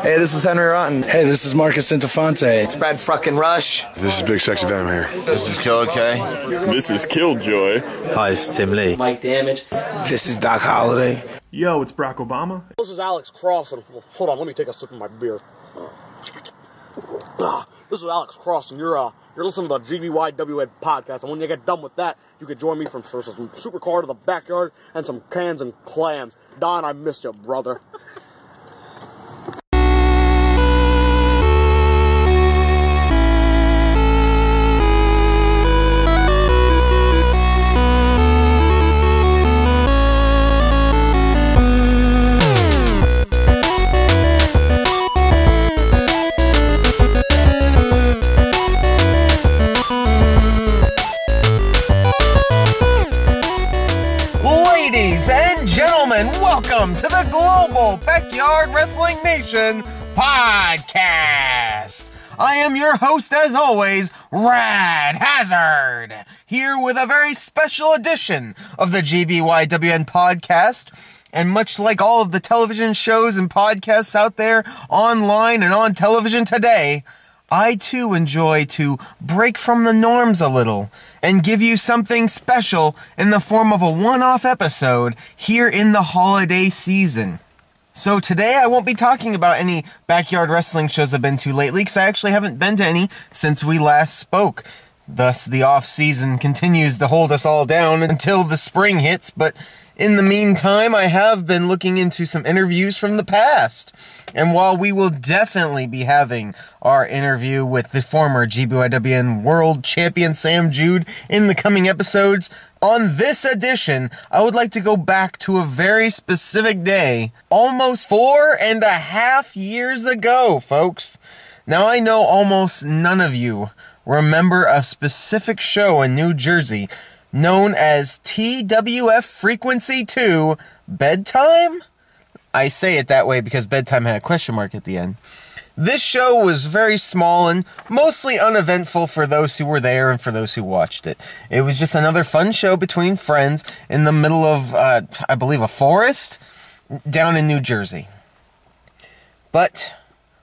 Hey, this is Henry Rotten. Hey, this is Marcus Centofante. It's Brad fucking Rush. This is Big Sexy Venom here. This is Kill OK. This is Killjoy. Hi, this is Tim Lee. Mike Damage. This is Doc Holliday. Yo, it's Barack Obama. This is Alex Cross, and hold on, let me take a sip of my beer. This is Alex Cross, and you're listening to the GBYWN podcast. And when you get done with that, you can join me for some supercar to the backyard and some cans and clams. Don, I missed you, brother. Welcome to the Global Backyard Wrestling Nation podcast. I am your host, as always, Rad Hazard, here with a very special edition of the GBYWN podcast. And much like all of the television shows and podcasts out there online and on television today, I too enjoy to break from the norms a little and give you something special in the form of a one-off episode here in the holiday season. So today I won't be talking about any backyard wrestling shows I've been to lately, because I actually haven't been to any since we last spoke. Thus, the off-season continues to hold us all down until the spring hits, but in the meantime, I have been looking into some interviews from the past. And while we will definitely be having our interview with the former GBYWN World Champion Sam Jude in the coming episodes, on this edition, I would like to go back to a very specific day, almost 4.5 years ago, folks. Now, I know almost none of you remember a specific show in New Jersey known as TWF Frequency 2 Bedtime? I say it that way because bedtime had a question mark at the end. This show was very small and mostly uneventful for those who were there and for those who watched it. It was just another fun show between friends in the middle of, I believe, a forest down in New Jersey. But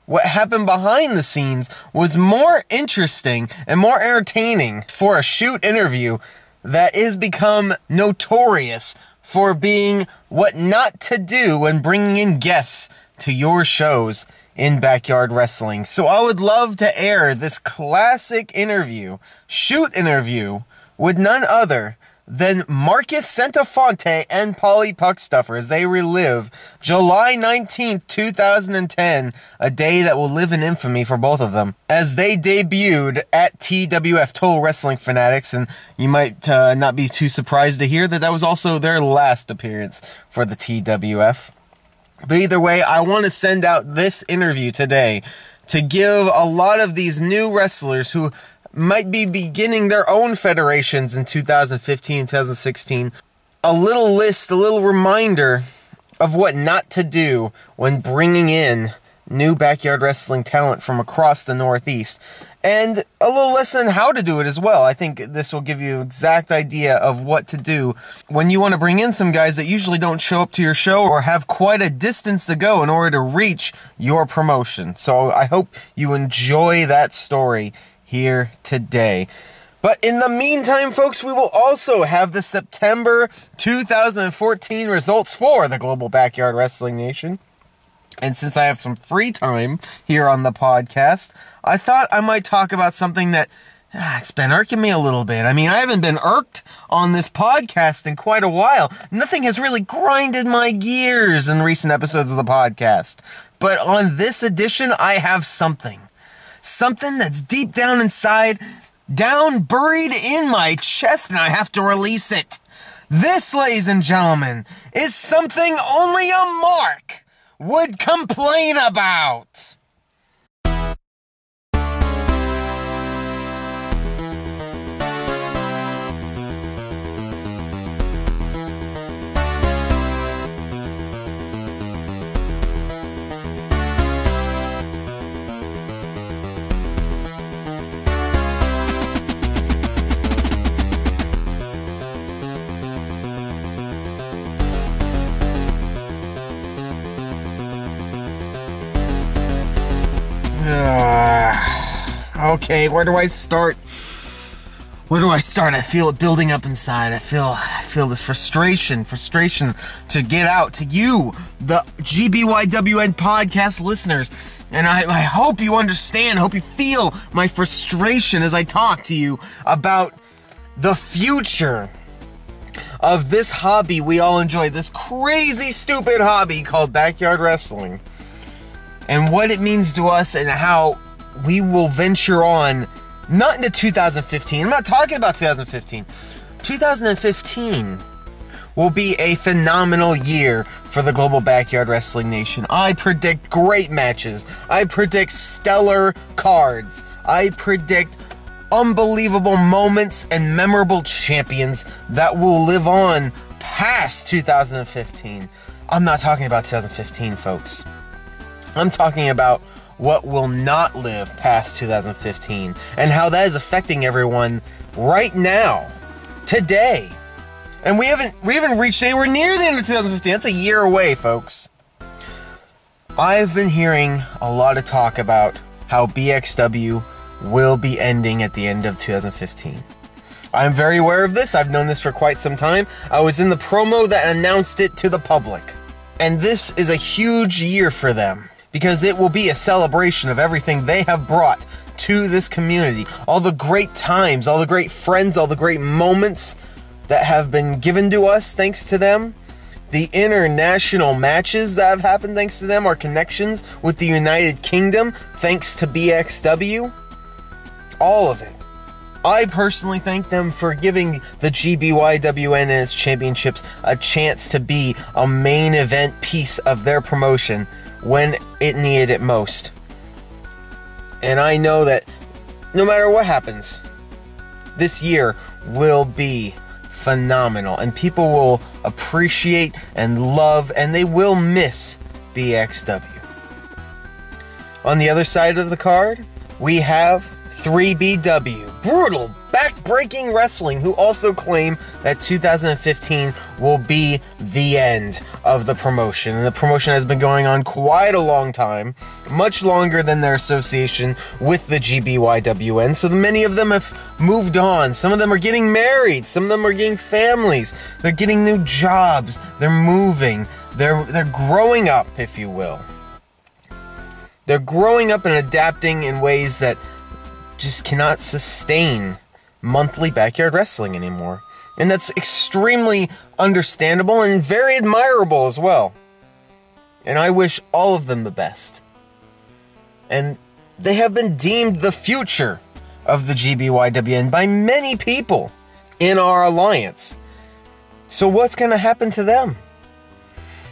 what happened behind the scenes was more interesting and more entertaining for a shoot interview that is become notorious for being what not to do when bringing in guests to your shows in backyard wrestling. So I would love to air this classic shoot interview, with none other than Marcus Centofante and Paulie Puckstuffer as they relive July 19th, 2010, a day that will live in infamy for both of them, as they debuted at TWF, Total Wrestling Fanatics, and you might not be too surprised to hear that that was also their last appearance for the TWF. But either way, I want to send out this interview today to give a lot of these new wrestlers who might be beginning their own federations in 2015, 2016, a little reminder of what not to do when bringing in new backyard wrestling talent from across the Northeast, and a little lesson on how to do it as well. I think this will give you an exact idea of what to do when you want to bring in some guys that usually don't show up to your show or have quite a distance to go in order to reach your promotion. So I hope you enjoy that story here today. But in the meantime, folks, we will also have the September 2014 results for the Global Backyard Wrestling Nation. And since I have some free time here on the podcast, I thought I might talk about something that it's been irking me a little bit. I mean, I haven't been irked on this podcast in quite a while. Nothing has really grinded my gears in recent episodes of the podcast. But on this edition, I have something that's deep down inside, down buried in my chest, and I have to release it. This, ladies and gentlemen, is something only a mark would complain about. Okay, where do I start? Where do I start? I feel it building up inside. I feel this frustration to get out to you, the GBYWN podcast listeners. And I hope you understand, hope you feel my frustration as I talk to you about the future of this hobby we all enjoy, this crazy, stupid hobby called backyard wrestling, and what it means to us and how we will venture on, not into 2015. I'm not talking about 2015. 2015 will be a phenomenal year for the global backyard wrestling nation. I predict great matches. I predict stellar cards. I predict unbelievable moments and memorable champions that will live on past 2015. I'm not talking about 2015, folks. I'm talking about what will not live past 2015 and how that is affecting everyone right now, today. And we haven't reached anywhere near the end of 2015. That's a year away, folks. I've been hearing a lot of talk about how BXW will be ending at the end of 2015. I'm very aware of this. I've known this for quite some time. I was in the promo that announced it to the public. And this is a huge year for them, because it will be a celebration of everything they have brought to this community. All the great times, all the great friends, all the great moments that have been given to us thanks to them. The international matches that have happened thanks to them. Our connections with the United Kingdom thanks to BXW. All of it. I personally thank them for giving the GBYWN and its championships a chance to be a main event piece of their promotion when it needed it most. And I know that no matter what happens, this year will be phenomenal, and people will appreciate and love, and they will miss BXW. On the other side of the card, we have 3BW, brutal, back-breaking wrestling, who also claim that 2015 will be the end of the promotion. And the promotion has been going on quite a long time, much longer than their association with the GBYWN, so many of them have moved on. Some of them are getting married, some of them are getting families, they're getting new jobs, they're moving, they're growing up, if you will. They're growing up and adapting in ways that just cannot sustain monthly backyard wrestling anymore. And that's extremely understandable and very admirable as well. And I wish all of them the best. And they have been deemed the future of the GBYWN by many people in our alliance. So what's going to happen to them?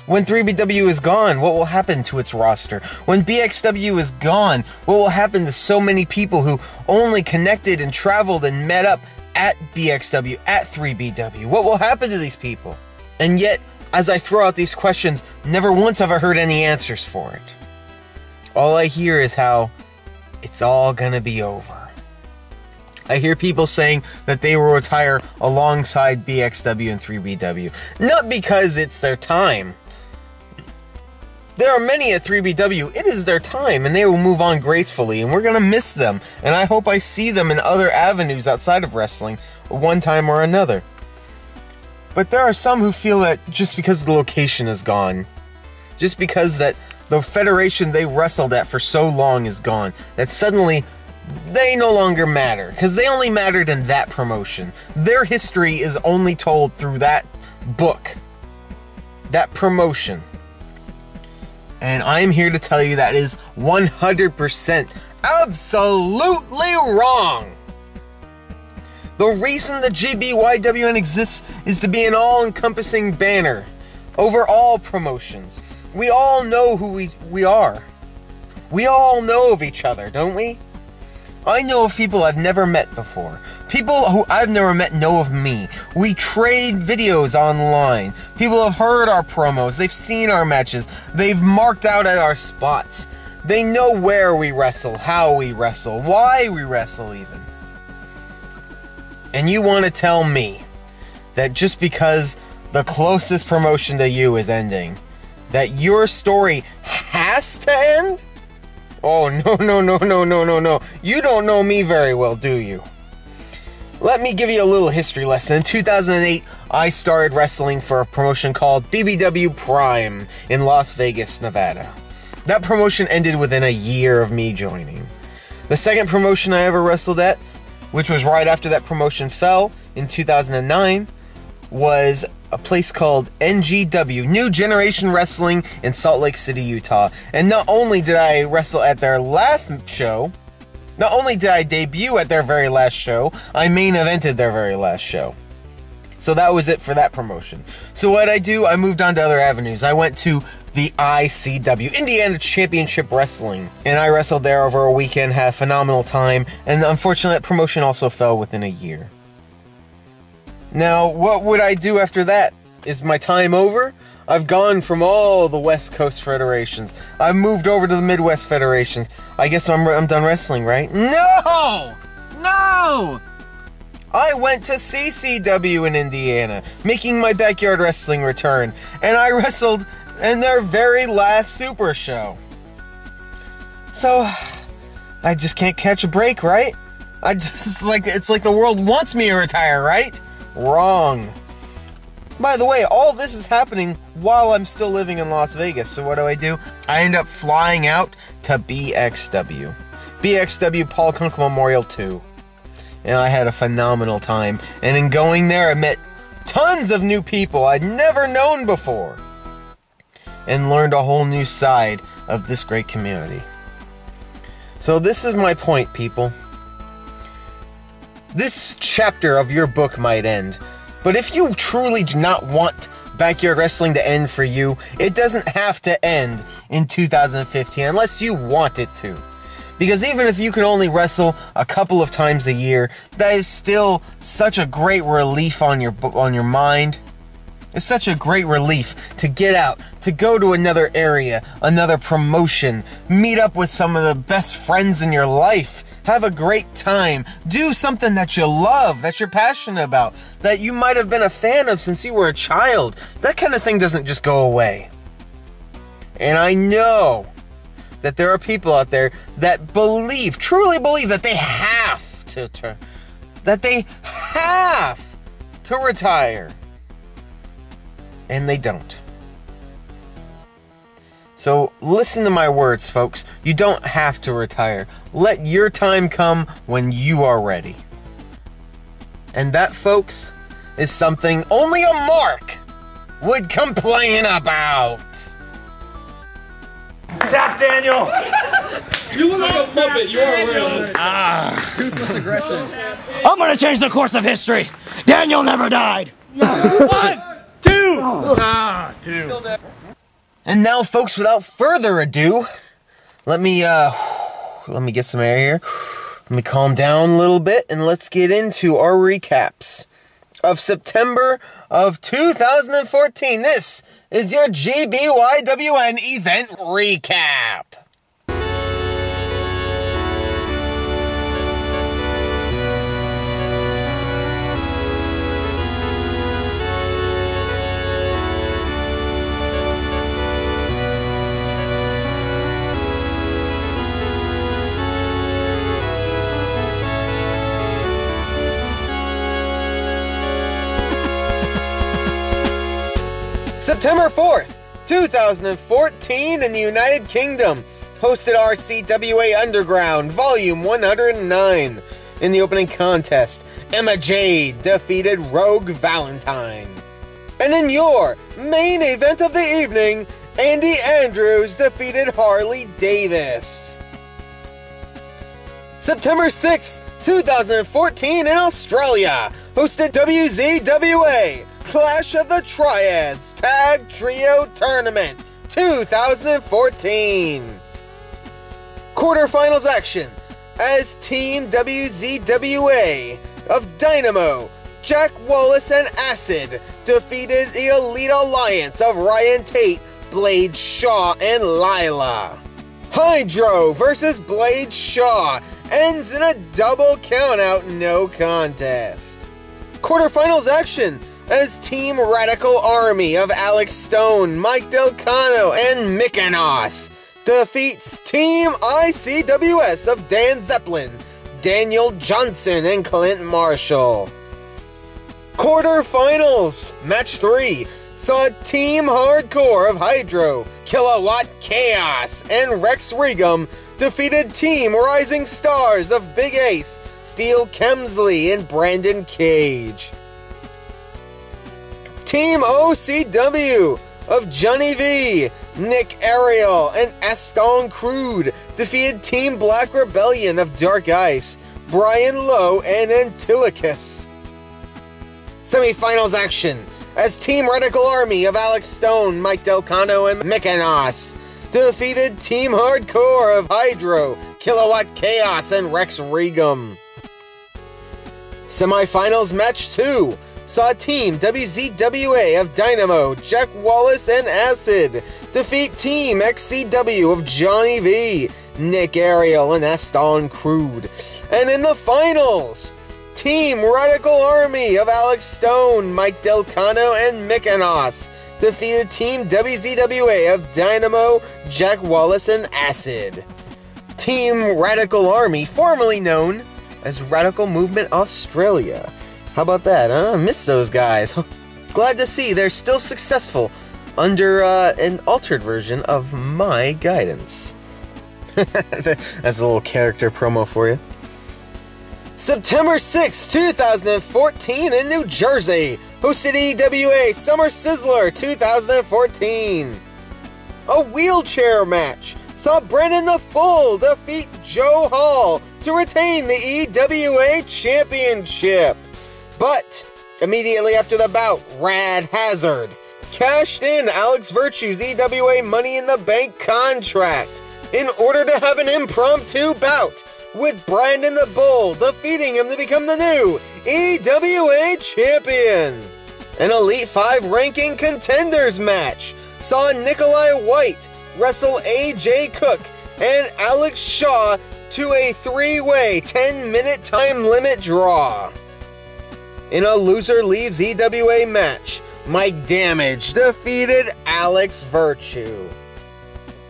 When 3BW is gone, what will happen to its roster? When BXW is gone, what will happen to so many people who only connected and traveled and met up at BXW, at 3BW? What will happen to these people? And yet, as I throw out these questions, never once have I heard any answers for it. All I hear is how it's all gonna be over. I hear people saying that they will retire alongside BXW and 3BW. Not because it's their time. There are many at 3BW, it is their time, and they will move on gracefully, and we're going to miss them, and I hope I see them in other avenues outside of wrestling, one time or another. But there are some who feel that just because the location is gone, just because that the federation they wrestled at for so long is gone, that suddenly they no longer matter, because they only mattered in that promotion. Their history is only told through that book, that promotion. And I'm here to tell you that is 100% absolutely wrong. The reason the GBYWN exists is to be an all-encompassing banner over all promotions. We all know who we are. We all know of each other, don't we? I know of people I've never met before. People who I've never met know of me. We trade videos online. People have heard our promos. They've seen our matches. They've marked out at our spots. They know where we wrestle, how we wrestle, why we wrestle even. And you want to tell me that just because the closest promotion to you is ending, that your story has to end? Oh, no. You don't know me very well, do you? Let me give you a little history lesson. In 2008, I started wrestling for a promotion called BBW Prime in Las Vegas, Nevada. That promotion ended within a year of me joining. The second promotion I ever wrestled at, which was right after that promotion fell in 2009, was a place called NGW, New Generation Wrestling in Salt Lake City, Utah. And not only did I wrestle at their last show, not only did I debut at their very last show, I main evented their very last show. So that was it for that promotion. So what I do, I moved on to other avenues. I went to the ICW, Indiana Championship Wrestling, and I wrestled there over a weekend, had a phenomenal time, and unfortunately that promotion also fell within a year. Now, what would I do after that? Is my time over? I've gone from all the West Coast federations. I've moved over to the Midwest federations. I guess I'm done wrestling, right? No! I went to CCW in Indiana, making my backyard wrestling return, and I wrestled in their very last Super Show. So, I just can't catch a break, right? It's like the world wants me to retire, right? Wrong. By the way, all this is happening while I'm still living in Las Vegas. So what do? I end up flying out to BXW. BXW Paul Kunkel Memorial 2. And I had a phenomenal time. And in going there, I met tons of new people I'd never known before. And learned a whole new side of this great community. So this is my point, people. This chapter of your book might end, but if you truly do not want backyard wrestling to end for you, it doesn't have to end in 2015 unless you want it to. Because even if you can only wrestle a couple of times a year, that is still such a great relief on your mind. It's such a great relief to get out, to go to another area, another promotion, meet up with some of the best friends in your life. Have a great time. Do something that you love, that you're passionate about, that you might have been a fan of since you were a child. That kind of thing doesn't just go away. And I know that there are people out there that truly believe that they have to retire. And they don't. So listen to my words, folks. You don't have to retire. Let your time come when you are ready. And that, folks, is something only a mark would complain about. Tap Daniel! You look like a puppet. You are real. Toothless aggression. I'm gonna change the course of history. Daniel never died. 1, 2. 2. And now, folks, without further ado, let me get some air here. Let me calm down a little bit, and let's get into our recaps of September of 2014. This is your GBYWN Event Recap. September 4th, 2014 in the United Kingdom, hosted RCWA Underground, Volume 109. In the opening contest, Emma Jade defeated Rogue Valentine. And in your main event of the evening, Andy Andrews defeated Harley Davis. September 6th, 2014 in Australia, hosted WZWA Clash of the Triads Tag Trio Tournament 2014. Quarterfinals action as Team WZWA of Dynamo, Jack Wallace and Acid defeated the Elite Alliance of Ryan Tate, Blade Shaw, and Lila. Hydro versus Blade Shaw ends in a double countout no contest. Quarterfinals action as Team Radical Army of Alex Stone, Mike Del Cano, and Mykonos defeats Team ICWS of Dan Zeppelin, Daniel Johnson, and Clint Marshall. Quarterfinals, match 3, saw Team Hardcore of Hydro, Kilowatt Chaos, and Rex Regum defeated Team Rising Stars of Big Ace, Steel Kemsley, and Brandon Cage. Team OCW of Johnny V, Nick Ariel, and Aston Crude defeated Team Black Rebellion of Dark Ice, Brian Lowe, and Antilochus. Semifinals action, as Team Radical Army of Alex Stone, Mike Delcano, and Mykonos defeated Team Hardcore of Hydro, Kilowatt Chaos, and Rex Regum. Semifinals match 2 saw Team WZWA of Dynamo, Jack Wallace, and Acid defeat Team XCW of Johnny V, Nick Ariel, and Aston Crude. And in the finals, Team Radical Army of Alex Stone, Mike Delcano, and Mykonos defeated Team WZWA of Dynamo, Jack Wallace, and Acid. Team Radical Army, formerly known as Radical Movement Australia. How about that, huh? I miss those guys. Glad to see they're still successful under an altered version of my guidance. That's a little character promo for you. September 6, 2014 in New Jersey, hosted EWA Summer Sizzler 2014. A wheelchair match saw Brennan the Full defeat Joe Hall to retain the EWA Championship. But immediately after the bout, Rad Hazard cashed in Alex Virtue's EWA Money in the Bank contract in order to have an impromptu bout with Brandon the Bull defeating him to become the new EWA Champion. An Elite 5 ranking contenders match saw Nikolai White wrestle AJ Cook and Alex Shaw to a 3-way 10-minute time limit draw. In a loser leaves EWA match, Mike Damage defeated Alex Virtue.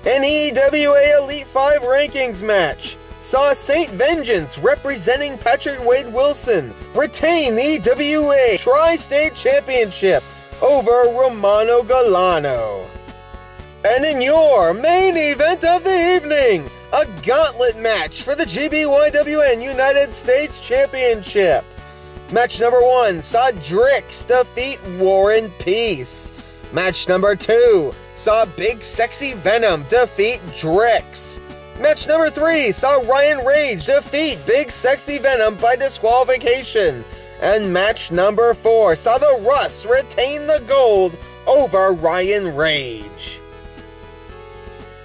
An EWA Elite 5 rankings match saw Saint Vengeance, representing Patrick Wade Wilson, retain the EWA Tri-State Championship over Romano Galano. And in your main event of the evening, a gauntlet match for the GBYWN United States Championship. Match number 1 saw Drix defeat War and Peace. Match number 2 saw Big Sexy Venom defeat Drix. Match number 3 saw Ryan Rage defeat Big Sexy Venom by disqualification. And match number 4 saw the Russ retain the gold over Ryan Rage.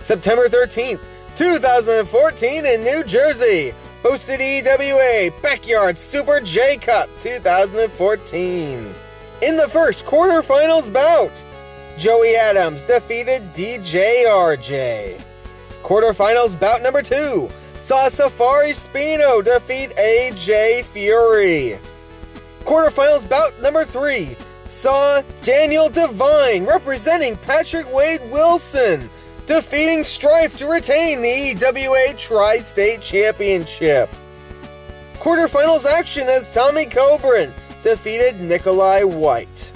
September 13th, 2014 in New Jersey, hosted EWA Backyard Super J Cup 2014. In the first quarterfinals bout, Joey Adams defeated DJ RJ. Quarterfinals bout number 2 saw Safari Spino defeat AJ Fury. Quarterfinals bout number 3 saw Daniel Devine, representing Patrick Wade Wilson, defeating Strife to retain the EWA Tri-State Championship. Quarterfinals action as Tommy Coburn defeated Nikolai White,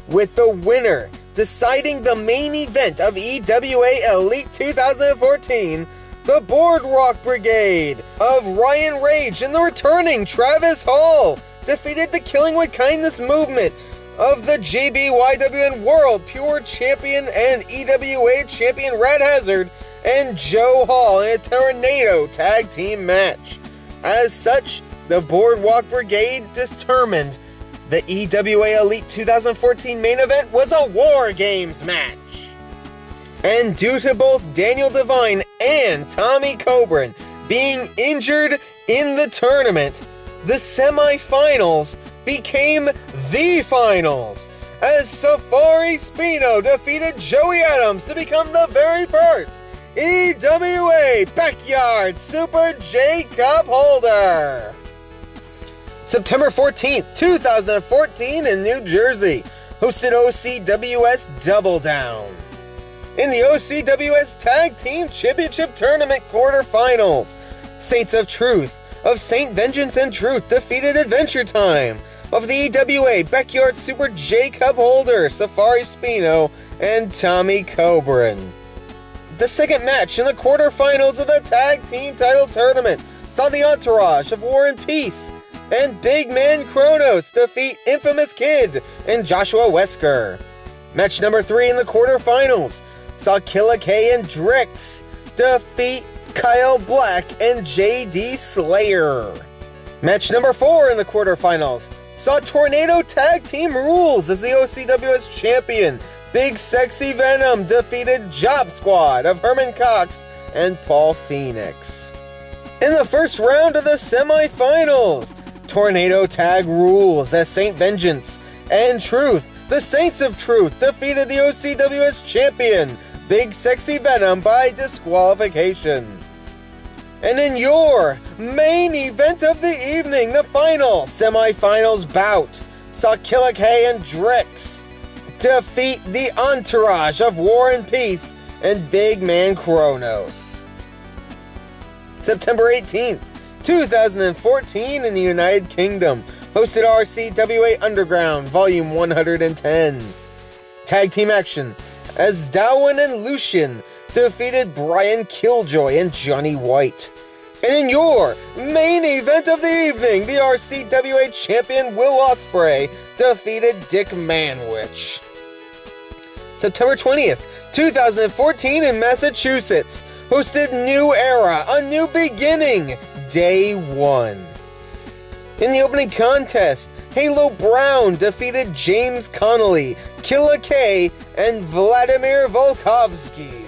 with the winner deciding the main event of EWA Elite 2014, the Boardwalk Brigade of Ryan Rage and the returning Travis Hall defeated the Killing with Kindness movement of the GBYWN World Pure Champion and EWA Champion Rad Hazard and Joe Hall in a Tornado Tag Team match. As such, the Boardwalk Brigade determined the EWA Elite 2014 main event was a War Games match. And due to both Daniel Devine and Tommy Coburn being injured in the tournament, the semifinals became the finals, as Safari Spino defeated Joey Adams to become the very first EWA Backyard Super J Cup holder. September 14th, 2014 in New Jersey, hosted OCWS Double Down. In the OCWS Tag Team Championship Tournament quarterfinals, Saints of Truth of Saint Vengeance and Truth defeated Adventure Time of the EWA Backyard Super J Cup holder Safari Spino and Tommy Cobran. The second match in the quarterfinals of the Tag Team Title Tournament saw the Entourage of War and Peace and Big Man Kronos defeat Infamous Kid and Joshua Wesker. Match number 3 in the quarterfinals saw Killa K and Drix defeat Kyle Black and JD Slayer. Match number 4 in the quarterfinals saw Tornado Tag Team Rules as the OCWS champion Big Sexy Venom defeated Job Squad of Herman Cox and Paul Phoenix. In the first round of the semifinals, Tornado Tag Rules as Saint Vengeance and Truth, the Saints of Truth, defeated the OCWS champion Big Sexy Venom by disqualification. And in your main event of the evening, the final semifinals bout saw Killa K and Drix defeat the Entourage of War and Peace and Big Man Kronos. September 18th, 2014 in the United Kingdom, hosted RCWA Underground Volume 110. Tag team action as Darwin and Lucian defeated Brian Killjoy and Johnny White. And in your main event of the evening, the RCWA champion Will Ospreay defeated Dick Manwich. September 20th, 2014 in Massachusetts, hosted New Era, A New Beginning, Day 1. In the opening contest, Halo Brown defeated James Connolly, Killa K, and Vladimir Volkovsky.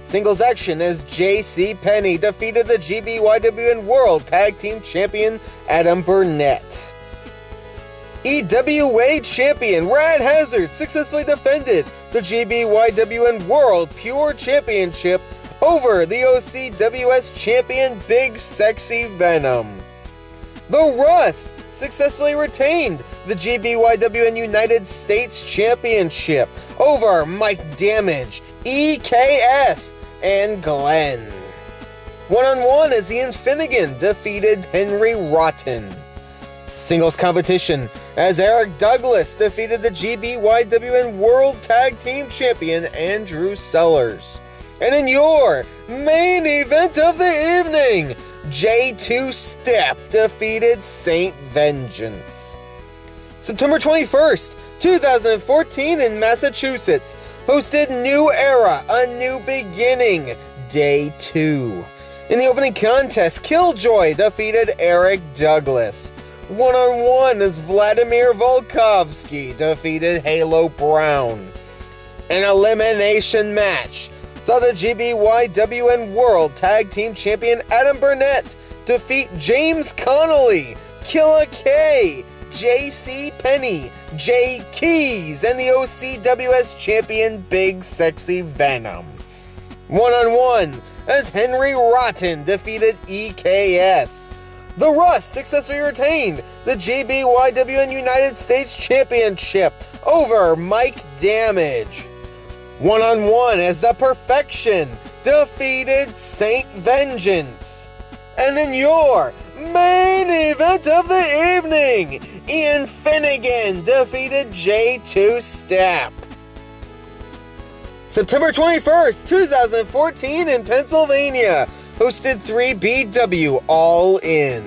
Singles action as J.C. Penney defeated the GBYWN World Tag Team Champion Adam Burnett. EWA Champion Rad Hazard successfully defended the GBYWN World Pure Championship over the OCWS Champion Big Sexy Venom. The Russ successfully retained the GBYWN United States Championship over Mike Damage, EKS, and Glenn. One-on-one as Ian Finnegan defeated Henry Rotten. Singles competition as Eric Douglas defeated the GBYWN World Tag Team Champion Andrew Sellers. And in your main event of the evening, J2 Step defeated Saint Vengeance. September 21st, 2014 in Massachusetts, hosted New Era, A New Beginning, Day 2. In the opening contest, Killjoy defeated Eric Douglas. One-on-one as Vladimir Volkovsky defeated Halo Brown. An elimination match saw the GBYWN World Tag Team Champion Adam Burnett defeat James Connolly, Killa K, J.C. Penney, Jay Keys, and the OCWS Champion Big Sexy Venom. One-on-one as Henry Rotten defeated EKS. The Russ successfully retained the GBYWN United States Championship over Mike Damage. One-on-one as The Perfection defeated Saint Vengeance. And in your main event of the evening, Ian Finnegan defeated J2 Step. September 21st, 2014 in Pennsylvania, hosted 3BW All In.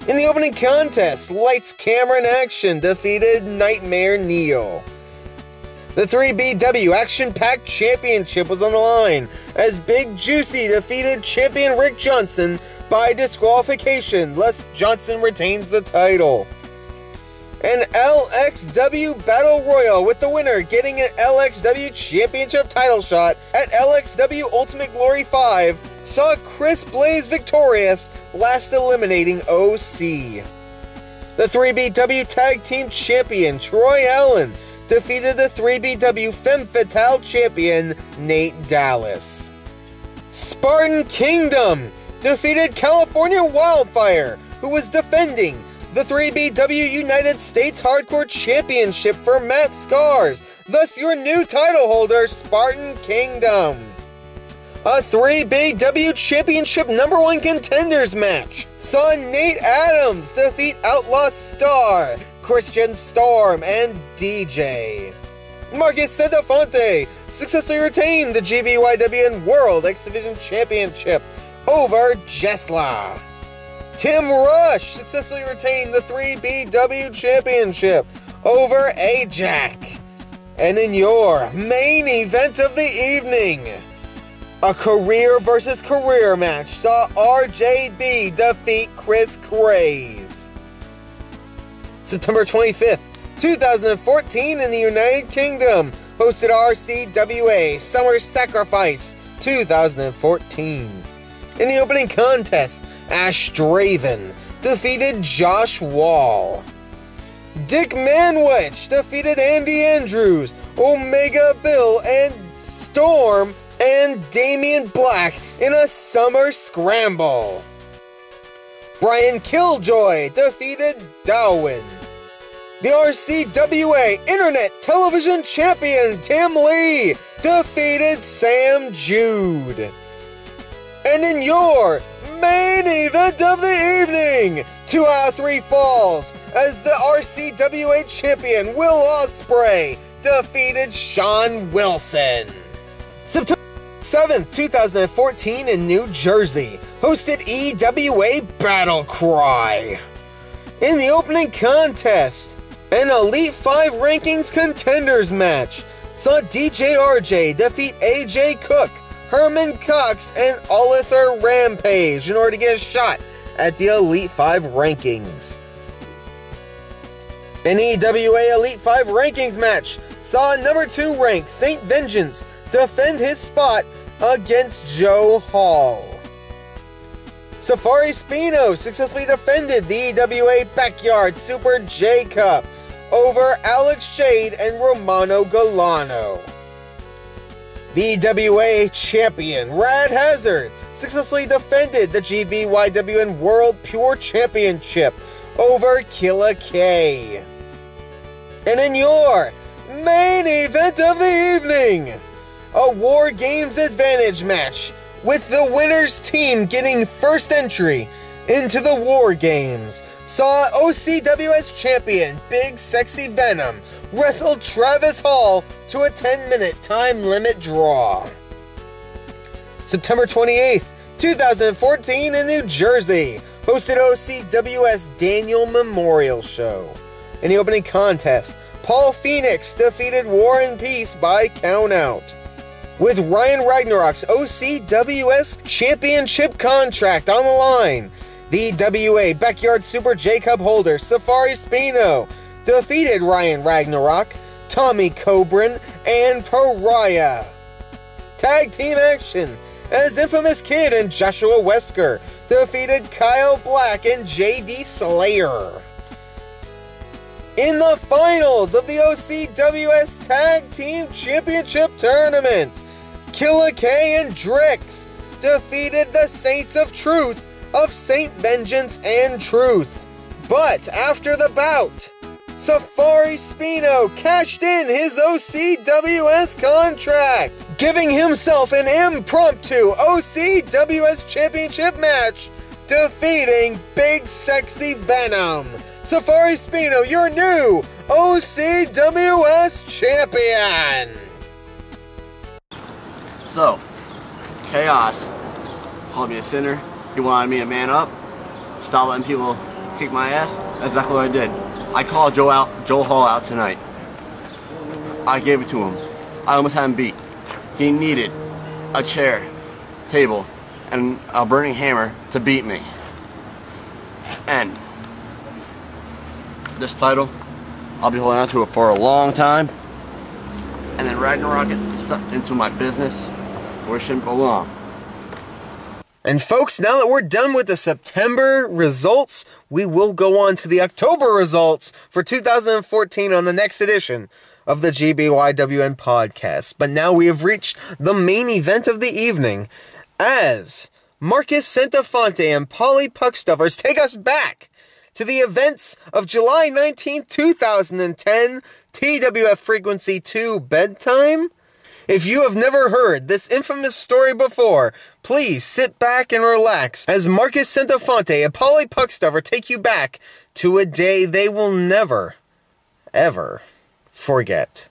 In the opening contest, Lights, Camera, and Action defeated Nightmare Neil. The 3BW Action-Packed Championship was on the line as Big Juicy defeated Champion Rick Johnson by disqualification, thus Johnson retains the title. An LXW Battle Royal with the winner getting an LXW Championship title shot at LXW Ultimate Glory 5 saw Chris Blaze victorious, last eliminating OC. The 3BW Tag Team Champion Troy Allen defeated the 3BW Femme Fatale Champion Nate Dallas. Spartan Kingdom defeated California Wildfire, who was defending the 3BW United States Hardcore Championship for Matt Scars, thus your new title holder, Spartan Kingdom. A 3BW Championship #1 contenders match saw Nate Adams defeat Outlaw Star, Christian Storm, and DJ. Marcus Centofante successfully retained the GBYWN World X Division Championship over Jesla. Tim Rush successfully retained the 3BW Championship over Ajax. And in your main event of the evening, a career versus career match saw RJB defeat Chris Craze. September 25th, 2014 in the United Kingdom, hosted RCWA Summer Sacrifice 2014. In the opening contest, Ash Draven defeated Josh Wall. Dick Manwich defeated Andy Andrews, Omega Bill, and Storm and Damian Black in a Summer Scramble. Brian Killjoy defeated Darwin. The RCWA Internet Television Champion Tim Lee defeated Sam Jude. And in your main event of the evening, 2 out of 3 falls as the RCWA Champion Will Ospreay defeated Sean Wilson. September 7th, 2014 in New Jersey, hosted EWA Battle Cry. In the opening contest, an Elite 5 Rankings Contenders match saw DJ RJ defeat AJ Cook, Herman Cox, and Olither Rampage in order to get a shot at the Elite 5 Rankings. An EWA Elite 5 Rankings match saw number 2 ranked Saint Vengeance defend his spot against Joe Hall. Safari Spino successfully defended the EWA Backyard Super J Cup over Alex Shade and Romano Galano. The EWA Champion Rad Hazard successfully defended the GBYWN World Pure Championship over Killa K. And in your main event of the evening, a War Games Advantage match with the winner's team getting first entry into the War Games saw OCWS champion Big Sexy Venom wrestle Travis Hall to a 10-minute time limit draw. September 28th, 2014 in New Jersey, hosted OCWS Daniel Memorial Show. In the opening contest, Paul Phoenix defeated War and Peace by countout. With Ryan Ragnarok's OCWS Championship contract on the line, the WA Backyard Super J-Cup holder Safari Spino defeated Ryan Ragnarok, Tommy Cobran, and Pariah. Tag team action as Infamous Kid and Joshua Wesker defeated Kyle Black and JD Slayer. In the finals of the OCWS Tag Team Championship Tournament, Killa K and Drix defeated the Saints of Truth of Saint Vengeance and Truth. But after the bout, Safari Spino cashed in his OCWS contract, giving himself an impromptu OCWS Championship match, defeating Big Sexy Venom. Safari Spino, your new OCWS champion! So, Chaos called me a sinner. He wanted me to man up, stop letting people kick my ass. That's exactly what I did. I called Joe Hall out tonight. I gave it to him. I almost had him beat. He needed a chair, table, and a burning hammer to beat me. And this title, I'll be holding on to it for a long time. And then Ragnarok it into my business where it shouldn't belong. And folks, now that we're done with the September results, we will go on to the October results for 2014 on the next edition of the GBYWN podcast. But now we have reached the main event of the evening as Marcus Centofante and Paulie Puckstuffers take us back to the events of July 19th, 2010, TWF Frequency 2 Bedtime? If you have never heard this infamous story before, please sit back and relax as Marcus Centofante and Paulie Puckstuffer take you back to a day they will never, ever forget.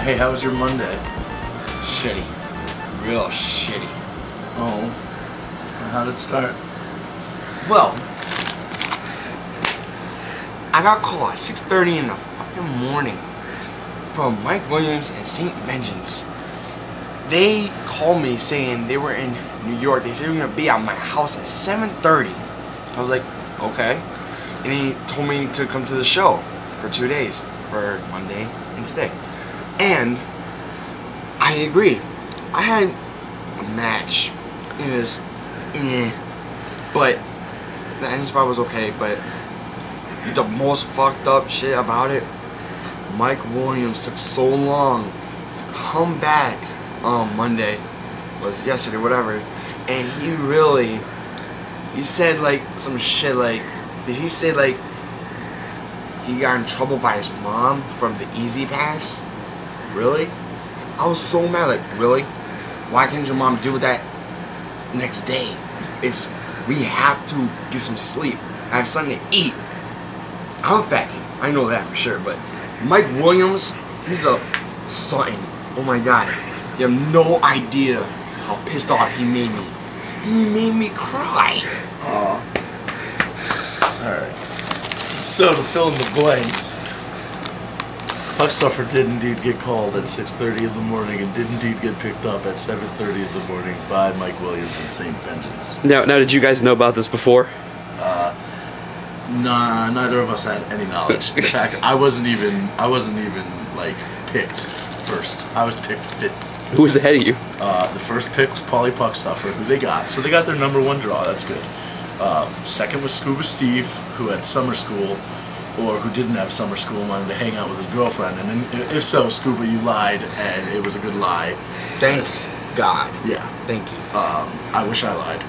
Hey, how was your Monday? Shitty. Real shitty. Oh. How did it start? Well, I got a call at 6:30 in the fucking morning from Mike Williams and St. Vengeance. They called me saying they were in New York. They said they were gonna be at my house at 7:30. I was like, okay. And he told me to come to the show for 2 days, for Monday and today. And I agreed. I had a match. It was but the end spot was okay. But the most fucked up shit about it, Mike Williams took so long to come back on Monday, was yesterday, whatever, and he said like some shit like, did he say like he got in trouble by his mom from the Easy Pass? Really? I was so mad, like, really? Why can't your mom do that next day? We have to get some sleep, have something to eat. I'm a fat kid, I know that for sure, but Mike Williams, he's a something. Oh my god, you have no idea how pissed off he made me. He made me cry. Aw. Alright. So, to fill in the blanks, Puckstuffer did indeed get called at 6:30 in the morning and did indeed get picked up at 7:30 in the morning by Mike Williams and St. Vengeance. Now, did you guys know about this before? Nah, neither of us had any knowledge. In fact, I wasn't even like picked first. I was picked 5th. Who was ahead of you? The first pick was Paulie Puckstuffer, who they got. So they got their #1 draw. That's good. Second was Scuba Steve, who had summer school, or who didn't have summer school and wanted to hang out with his girlfriend. And if so, Scuba, you lied, and it was a good lie. Thanks God. Yeah. Thank you. I wish I lied.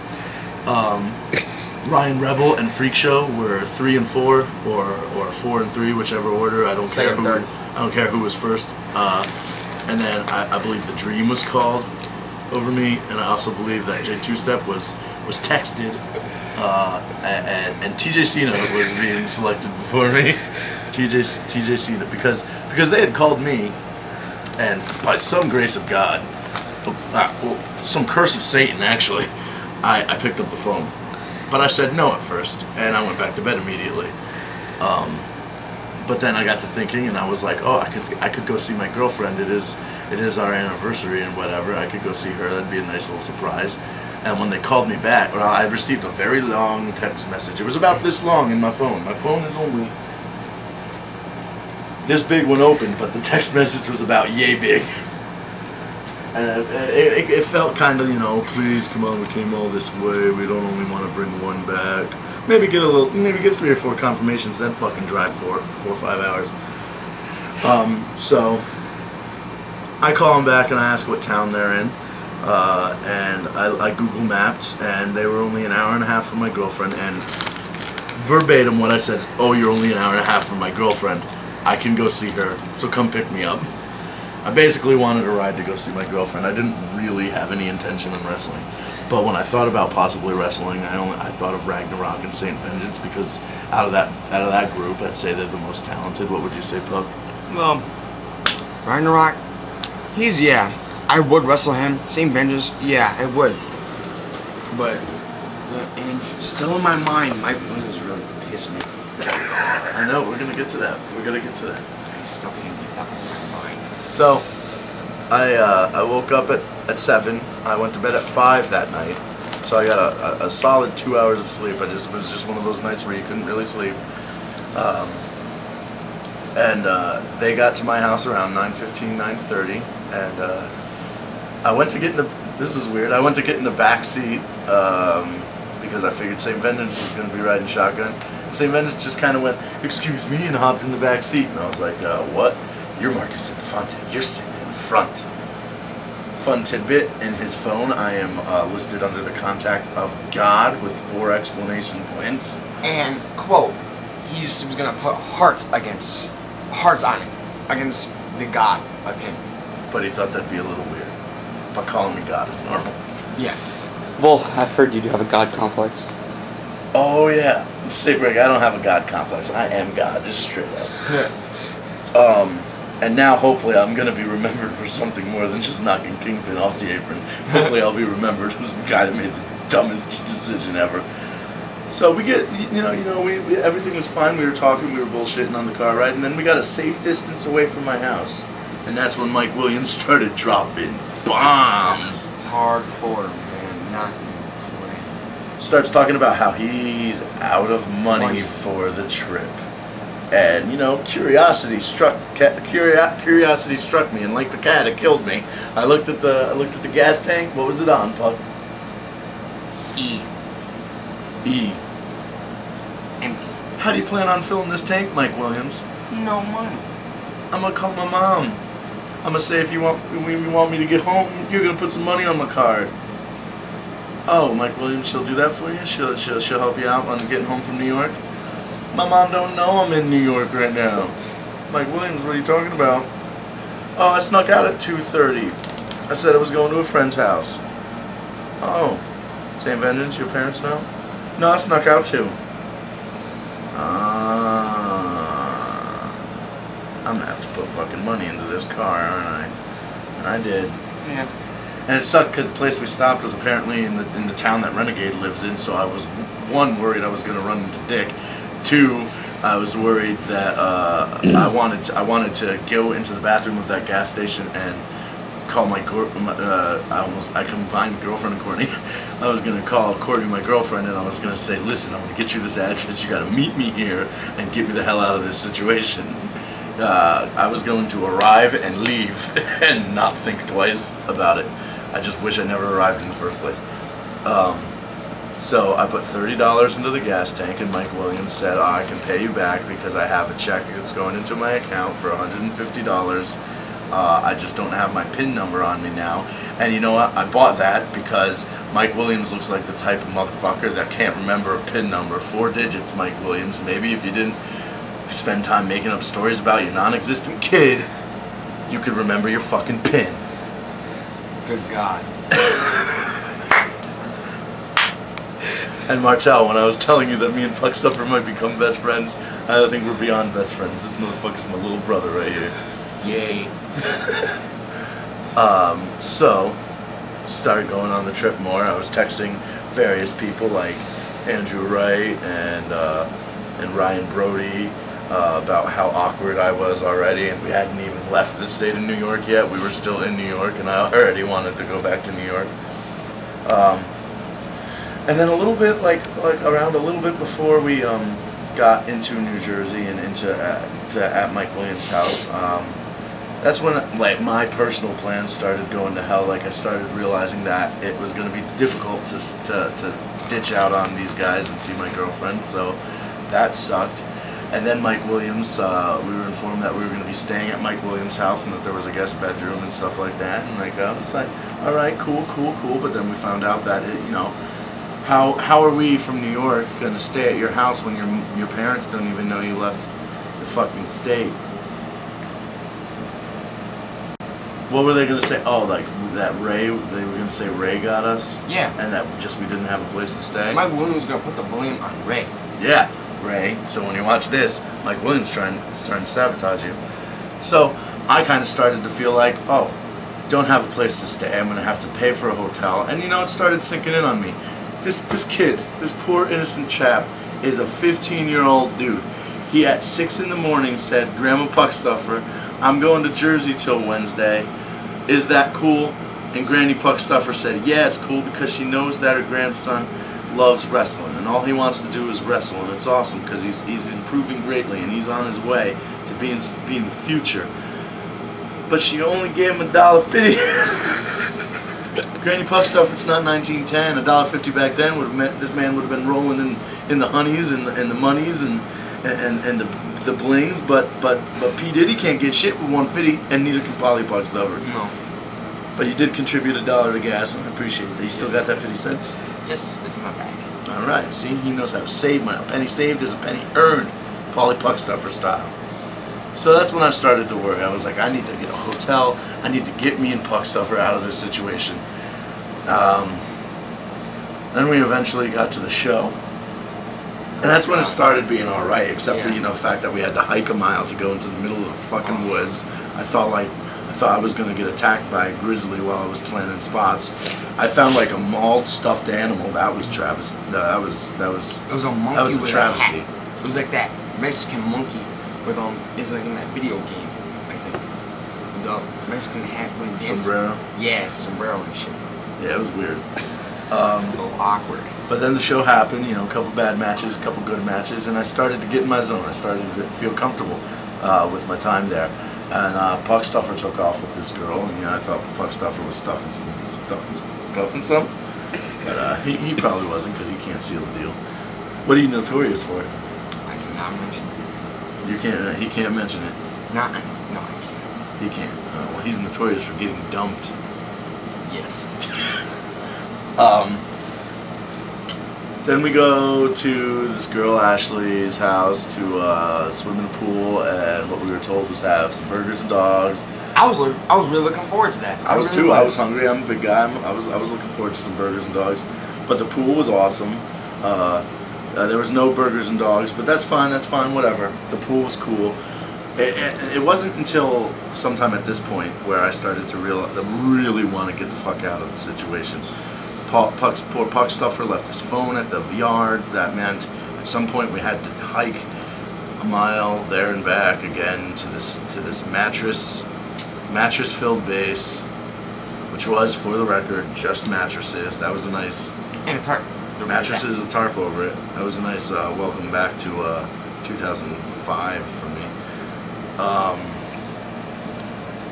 Ryan Rebel and Freak Show were 3 and 4, or 4 and 3, whichever order. I don't care who. Third. I don't care who was first. And then I believe the Dream was called over me, and I also believe that J Two Step was texted, and TJ Cena was being selected before me. TJ Cena because they had called me, and by some grace of God, some curse of Satan actually, I picked up the phone. But I said no at first, and I went back to bed immediately. But then I got to thinking, and I was like, oh, I could go see my girlfriend. It is our anniversary and whatever. I could go see her. That'd be a nice little surprise. And when they called me back, I received a very long text message. It was about this long in my phone. My phone is only this big when open, but the text message was about yay big. And it felt kind of, please come on, we came all this way. We don't only want to bring one back. Maybe get 3 or 4 confirmations, then fucking drive 4 or 5 hours. So I call them back and I ask what town they're in, and I Google Mapped, and they were only an hour and a half from my girlfriend. And verbatim, what I said is, "Oh, you're only an hour and a half from my girlfriend. I can go see her, so come pick me up." I basically wanted a ride to go see my girlfriend. I didn't really have any intention of wrestling. But when I thought about possibly wrestling, I thought of Ragnarok and St. Vengeance, because out of that group, I'd say they're the most talented. What would you say, Puck? Well, Ragnarok, I would wrestle him. St. Vengeance, yeah, I would. But, and still in my mind, Mike Williams really pissed me. I know, we're gonna get to that. I still can't get that out of my mind. So, I woke up at 7. I went to bed at 5 that night. So I got a solid 2 hours of sleep. It was just one of those nights where you couldn't really sleep. They got to my house around 9:15, 9:30, and I went to get in the. This was weird. I went to get in the back seat because I figured St. Vengeance was going to be riding shotgun. St. Vengeance just kind of went, "Excuse me," and hopped in the back seat, and I was like, "What? You're Marcus Centofante. You're sitting in the front." Fun tidbit: in his phone, I am listed under the contact of God with 4 exclamation points. And quote, he was gonna put hearts on him against the God of him. But he thought that'd be a little weird. But calling me God is normal. Yeah. Well, I've heard you do have a God complex. Oh yeah, sick Rick. I don't have a God complex. I am God, just straight up. And now hopefully I'm gonna be remembered for something more than just knocking Kingpin off the apron. Hopefully I'll be remembered as the guy that made the dumbest decision ever. So we get, we everything was fine. We were talking, we were bullshitting on the car ride, and then we got a safe distance away from my house, and that's when Mike Williams started dropping bombs. Hardcore, man, not playing. Starts talking about how he's out of money for the trip, and curiosity struck me, and like the cat, it killed me. I looked at the gas tank. What was it on, Puck? E. Empty. How do you plan on filling this tank, Mike Williams? No money. I'm gonna call my mom. I'm gonna say when you want me to get home, you're gonna put some money on my card. Oh, Mike Williams, she'll do that for you. She'll help you out on getting home from New York. My mom don't know I'm in New York right now. Mike Williams, what are you talking about? Oh, I snuck out at 2:30. I said I was going to a friend's house. Oh, St. Vengeance, your parents know? No, I snuck out too. I'm gonna have to put fucking money into this car, aren't I? And I did. Yeah. And it sucked because the place we stopped was apparently in the town that Renegade lives in. So I was, 1, worried I was gonna run into Dick. 2, I was worried that I wanted to go into the bathroom of that gas station and call I combined girlfriend and Courtney. I was gonna call Courtney my girlfriend, and I was gonna say, "Listen, I'm gonna get you this address. You gotta meet me here and get me the hell out of this situation." I was going to arrive and leave and not think twice about it. I just wish I never arrived in the first place. So I put $30 into the gas tank, and Mike Williams said, I can pay you back because I have a check that's going into my account for $150. I just don't have my PIN number on me now. And you know what? I bought that because Mike Williams looks like the type of motherfucker that can't remember a PIN number. 4 digits, Mike Williams. Maybe if you didn't spend time making up stories about your non-existent kid, you could remember your fucking PIN. Good God. And Martel, when I was telling you that me and Puckstuffer might become best friends, I think we're beyond best friends. This motherfucker's my little brother right here. Yay. So, started going on the trip more. I was texting various people like Andrew Wright and Ryan Brody about how awkward I was already, and we hadn't even left the state of New York yet. We were still in New York, and I already wanted to go back to New York. And then a little bit, like around a little bit before we got into New Jersey and into at Mike Williams' house, that's when like my personal plans started going to hell. Like I started realizing that it was going to be difficult to ditch out on these guys and see my girlfriend. So that sucked. And then Mike Williams, we were informed that we were going to be staying at Mike Williams' house and that there was a guest bedroom and stuff like that. And like I was like, all right, cool. But then we found out that it, how are we from New York going to stay at your house when your parents don't even know you left the fucking state? What were they going to say? Oh, like that Ray, they were going to say Ray got us? Yeah. And that just we didn't have a place to stay? Mike Williams was going to put the blame on Ray. Yeah, Ray. So when you watch this, Mike Williams is trying to sabotage you. So I kind of started to feel like, oh, don't have a place to stay. I'm going to have to pay for a hotel. And it started sinking in on me. This kid, this poor innocent chap, is a 15-year-old dude. He at 6 in the morning said, Grandma Puckstuffer, I'm going to Jersey till Wednesday. Is that cool? And Granny Puckstuffer said, yeah, it's cool because she knows that her grandson loves wrestling, and all he wants to do is wrestle, and it's awesome because he's improving greatly, and he's on his way to being the future. But she only gave him $1.50. Granny Puckstuffer, it's not 1910. $1.50 back then would have meant this man would have been rolling in the honeys and the monies and the blings. But P Diddy can't get shit with $1.50, and neither can Paulie Puckstuffer. No. But you did contribute $1 to gas, and I appreciate that. You still got that 50 cents? Yes, it's in my bag. All right. See, he knows how to save money. A penny saved is a penny earned, Paulie Puckstuffer style. So that's when I started to worry. I was like, I need to get a hotel. I need to get me and Puckstuffer out of this situation. Then we eventually got to the show. And that's when it started being all right, except for, the fact that we had to hike a mile to go into the middle of the fucking woods. I thought I was going to get attacked by a grizzly while I was planting spots. I found like a mauled stuffed animal. That was travesty. That was It was a monkey. That was a with travesty. A hat. It was like that Mexican monkey with it's like in that video game, I think. The Mexican hat when it dances. Sombrero. Yeah, it's sombrero and shit. Yeah, it was weird. So awkward. But then the show happened. A couple bad matches, a couple good matches, and I started to get in my zone. I started to feel comfortable with my time there. And Puckstuffer took off with this girl, and I thought Puckstuffer was stuffing some. But he probably wasn't because he can't seal the deal. What are you notorious for? I cannot mention it. You can't. He can't mention it. No, I can't. He can't. Well, he's notorious for getting dumped. Yes. Then we go to this girl Ashley's house to swim in the pool, and what we were told was have some burgers and dogs. I was really looking forward to that. I was too. I was hungry. I'm a big guy. I was looking forward to some burgers and dogs, but the pool was awesome. There was no burgers and dogs, but that's fine. That's fine. Whatever. The pool was cool. It wasn't until sometime at this point where I started to really want to get the fuck out of the situation. Poor Puckstuffer left his phone at the yard. That meant at some point we had to hike a mile there and back again to this mattress-filled base, which was, for the record, just mattresses. That was a nice... And a tarp. Mattresses, a tarp over it. That was a nice welcome back to 2005 for me.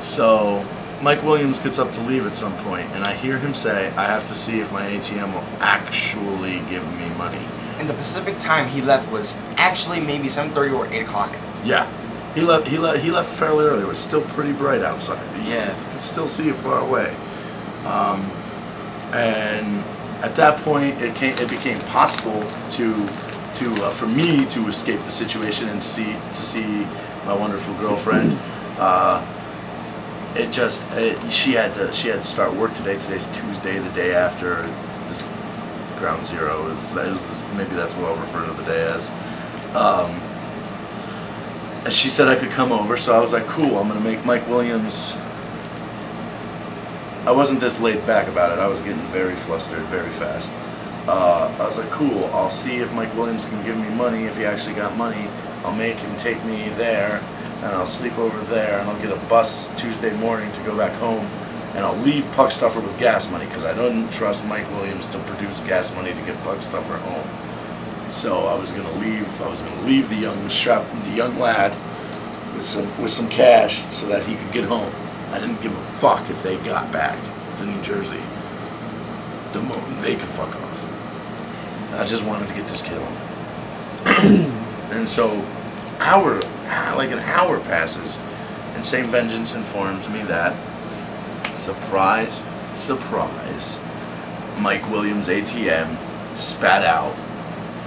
So Mike Williams gets up to leave at some point, and I hear him say, I have to see if my ATM will actually give me money. And the Pacific time he left was actually maybe 7:30 or 8 o'clock. Yeah. He left fairly early. It was still pretty bright outside. Yeah. You could still see it far away. And at that point, it became possible for me to escape the situation and to see my wonderful girlfriend. She had to start work today. Today's Tuesday, the day after this ground zero. Maybe that's what I'll refer to the day as. She said I could come over, so I was like, cool, I'm gonna make Mike Williams. I wasn't this laid back about it. I was getting very flustered very fast. I was like, cool, I'll see if Mike Williams can give me money. If he actually got money, I'll make him take me there, and I'll sleep over there, and I'll get a bus Tuesday morning to go back home, and I'll leave Puckstuffer with gas money, because I don't trust Mike Williams to produce gas money to get Puckstuffer home. So I was gonna leave the young lad with some cash so that he could get home. I didn't give a fuck if they got back to New Jersey the moment they could fuck off. I just wanted to get this kid home. And so like an hour passes, and St. Vengeance informs me that, surprise, surprise, Mike Williams' ATM spat out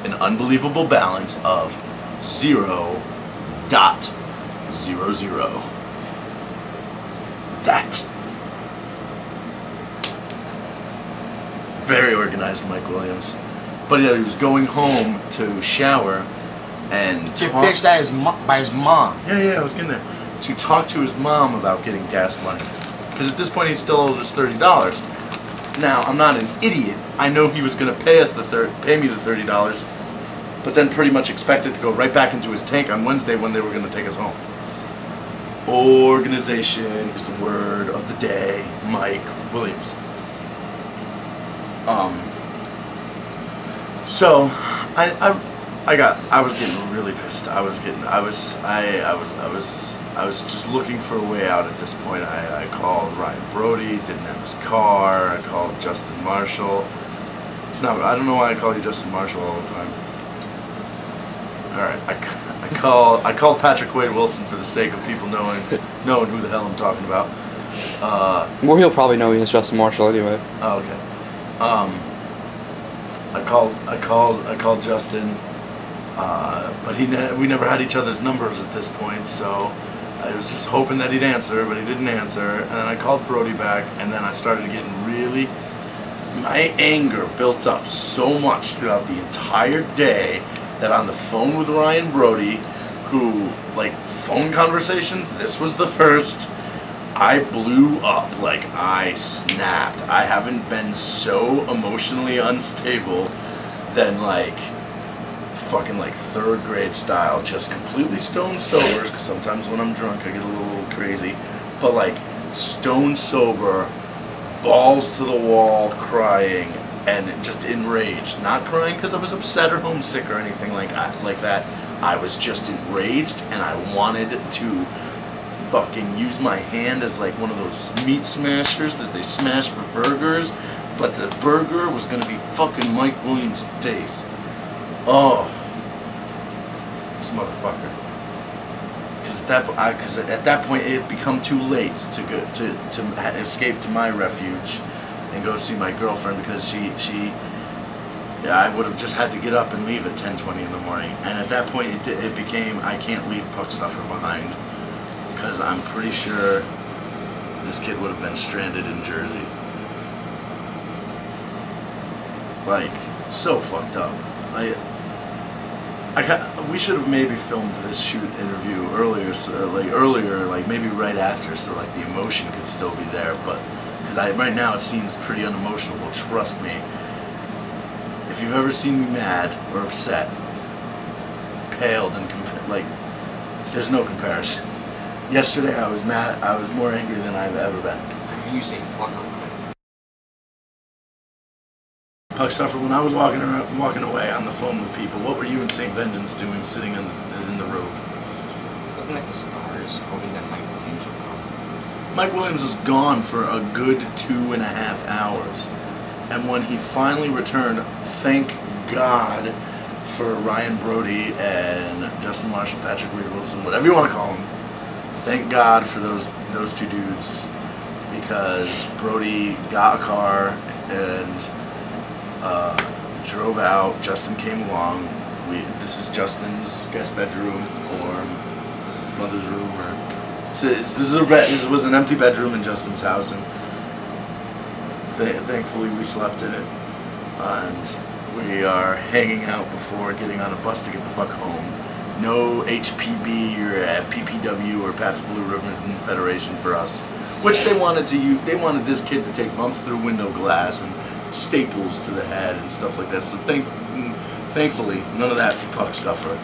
an unbelievable balance of 0.00. That. Very organized, Mike Williams. But he was going home to shower and Get bitched at by his mom. Yeah, I was getting there. To talk to his mom about getting gas money. Because at this point he still owed us $30. Now, I'm not an idiot. I know he was going to pay me the $30, but then pretty much expected to go right back into his tank on Wednesday when they were going to take us home. Organization is the word of the day. Mike Williams. So I was getting really pissed. I was just looking for a way out at this point. I called Ryan Brody, didn't have his car. I called Justin Marshall. I don't know why I call you Justin Marshall all the time. Alright, I called Patrick Wade Wilson for the sake of people knowing who the hell I'm talking about. Well, he'll probably know he is Justin Marshall anyway. Oh, okay. I called Justin, but we never had each other's numbers at this point, so I was just hoping that he'd answer, but he didn't answer. And then I called Brody back, and then I started getting really. My anger built up so much throughout the entire day that on the phone with Ryan Brody, who, like, phone conversations, this was the first, I blew up. Like, I snapped. I haven't been so emotionally unstable than, like, fucking, like, 3rd grade style, just completely stone sober, because sometimes when I'm drunk I get a little crazy, but, like, stone sober, balls to the wall, crying, and just enraged. Not crying because I was upset or homesick or anything like that. I was just enraged, and I wanted to fucking use my hand as like one of those meat smashers that they smash for burgers, but the burger was gonna be fucking Mike Williams' face. Oh, this motherfucker. Because at that point it had become too late to escape to my refuge and go see my girlfriend, because I would have just had to get up and leave at 10:20 in the morning. And at that point it became, I can't leave Puckstuffer behind, because I'm pretty sure this kid would have been stranded in Jersey. Like, so fucked up. We should have maybe filmed this shoot interview earlier, like maybe right after, so like the emotion could still be there. But because right now it seems pretty unemotional. Trust me. If you've ever seen me mad or upset, paled and like, there's no comparison. Yesterday I was mad. I was more angry than I've ever been. I hear you say fuck a lot. Puckstuffer, when I was walking away on the phone with people, what were you and St. Vengeance doing, sitting in the road? Looking at the stars, hoping that Mike Williams would come. Mike Williams was gone for a good 2.5 hours, and when he finally returned, thank God for Ryan Brody and Justin Marshall, Patrick Wade Wilson, whatever you want to call them. Thank God for those two dudes, because Brody got a car and drove out. Justin came along. This is Justin's guest bedroom or mother's room, or this was an empty bedroom in Justin's house, and thankfully we slept in it, and we are hanging out before getting on a bus to get the fuck home. No HPB or PPW or Pabst Blue Ribbon Federation for us, which they wanted to use. They wanted this kid to take bumps through window glass and staples to the head and stuff like that. So thankfully, none of that for Puckstuffer.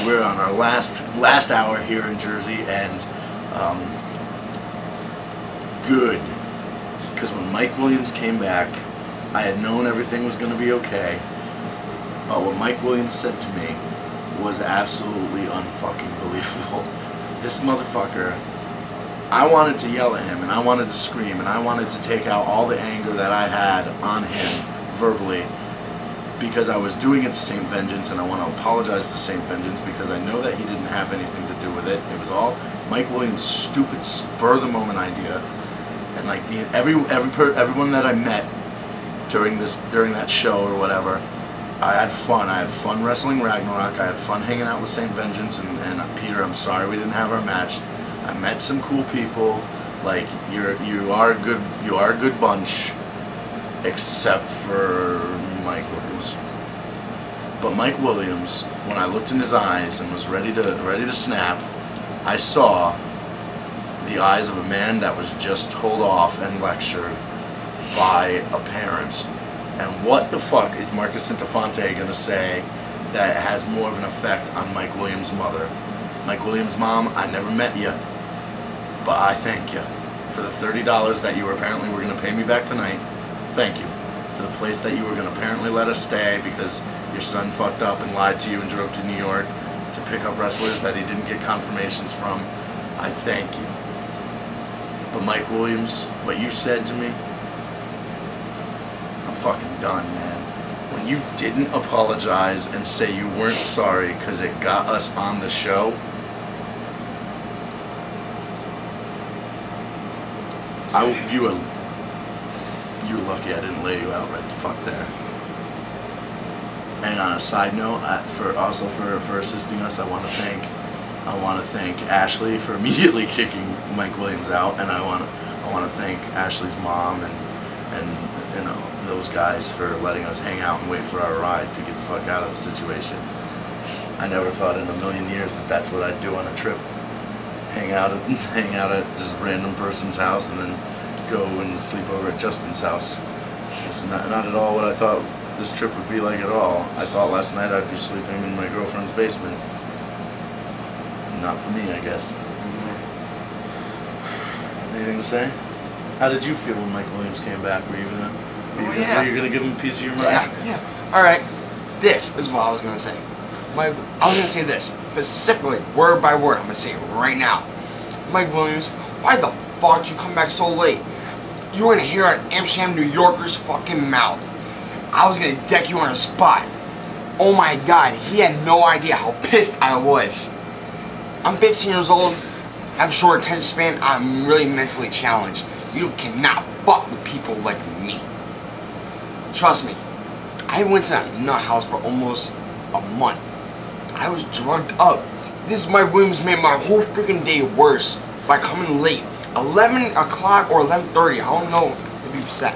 We're on our last hour here in Jersey, and good, because when Mike Williams came back, I had known everything was going to be okay. But what Mike Williams said to me was absolutely unfucking believable. This motherfucker. I wanted to yell at him, and I wanted to scream, and I wanted to take out all the anger that I had on him verbally, because I was doing it to St. Vengeance, and I want to apologize to St. Vengeance, because I know that he didn't have anything to do with it. It was all Mike Williams' stupid spur-of-the-moment idea, and like everyone that I met during that show or whatever, I had fun. I had fun wrestling Ragnarok. I had fun hanging out with St. Vengeance and Peter. I'm sorry we didn't have our match. I met some cool people. Like, you are a good bunch, except for Mike Williams. But Mike Williams, when I looked in his eyes and was ready to snap, I saw the eyes of a man that was just told off and lectured by a parent. And what the fuck is Marcus Centofante gonna say that has more of an effect on Mike Williams' mother? Mike Williams' mom, I never met you. But I thank you for the $30 that you apparently were going to pay me back tonight. Thank you for the place that you were going to apparently let us stay because your son fucked up and lied to you and drove to New York to pick up wrestlers that he didn't get confirmations from. I thank you. But Mike Williams, what you said to me, I'm fucking done, man. When you didn't apologize and say you weren't sorry because it got us on the show, you were lucky I didn't lay you out right the fuck there. And on a side note, for assisting us, I want to thank Ashley for immediately kicking Mike Williams out, and I want to thank Ashley's mom and you know those guys for letting us hang out and wait for our ride to get the fuck out of the situation. I never thought in a million years that that's what I'd do on a trip. Hang out at this random person's house and then go and sleep over at Justin's house. It's not at all what I thought this trip would be like at all. I thought last night I'd be sleeping in my girlfriend's basement. Not for me, I guess. Anything to say? How did you feel when Mike Williams came back? Were you gonna give him a piece of your mind? Yeah. All right. This is what I was gonna say. I was gonna say this specifically, word by word. I'm gonna say it right now. Mike Williams, why the fuck did you come back so late? You were gonna hear an Amsterdam New Yorker's fucking mouth. I was gonna deck you on a spot. Oh my god, he had no idea how pissed I was. I'm 15 years old, have a short attention span, I'm really mentally challenged. You cannot fuck with people like me. Trust me, I went to that nut house for almost a month. I was drugged up. This Mike Williams made my whole freaking day worse by coming late. 11 o'clock or 11:30, I don't know to be upset.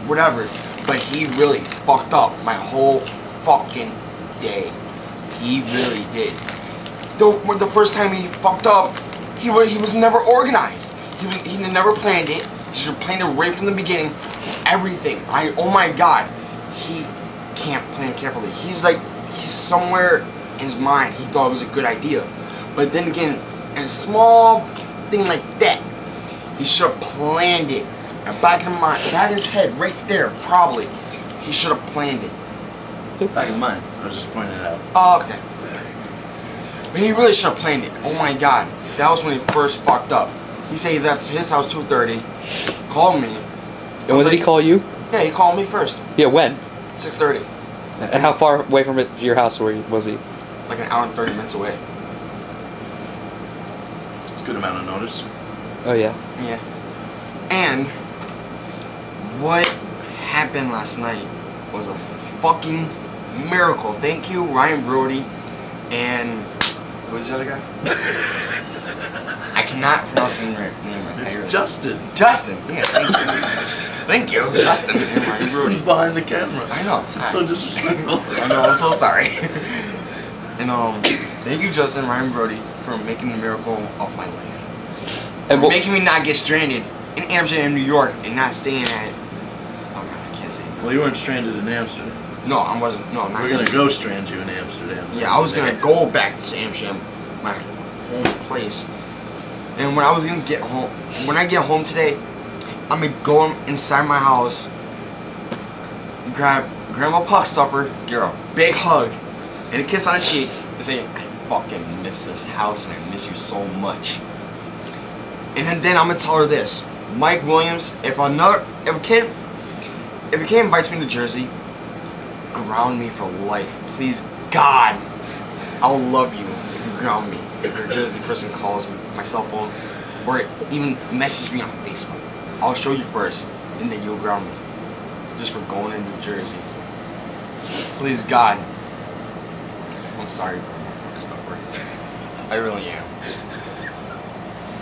Whatever. But he really fucked up my whole fucking day. He really did. The first time he fucked up, he was never organized. He never planned it. He should have planned it right from the beginning. Everything. Oh my god. He can't plan carefully. He's somewhere in his mind he thought it was a good idea. But then again, in a small thing like that, he should have planned it. And back in his head, right there, probably, he should have planned it. Back in mine. I was just pointing it out. Oh, okay. But he really should have planned it. Oh my god. That was when he first fucked up. He said he left his house 2:30, called me. And when did he call you? Yeah, he called me first. Yeah, when? 6:30. And how far away from your house was he? Like an hour and 30 minutes away. It's a good amount of notice. Oh yeah. Yeah. And what happened last night was a fucking miracle. Thank you, Ryan Brody, and who was the other guy? I cannot pronounce his name right. It's Justin. Justin. Yeah. Thank you, Justin. And Ryan Brody. Justin's behind the camera. I know. It's so disrespectful. I know. I'm so sorry. And thank you, Justin, Ryan Brody, for making the miracle of my life. And making me not get stranded in Amsterdam, New York, and not staying at. Oh god, I can't say that. Well, you weren't stranded in Amsterdam. No, I wasn't. No, not. We're gonna go strand you in Amsterdam. Yeah, I was gonna go back to Amsterdam, my home place. And when I get home today, I'm gonna go inside my house, grab Grandma Puckstuffer, give her a big hug, and a kiss on the cheek, and say, "I fucking miss this house, and I miss you so much." And then I'm gonna tell her this: Mike Williams, if a kid invites me to Jersey, ground me for life, please, God. I'll love you if you ground me. If your Jersey person calls my cell phone, or even message me on Facebook, I'll show you first, and then you'll ground me, just for going to New Jersey. Please, God. I'm sorry, Puckstuffer. I really am.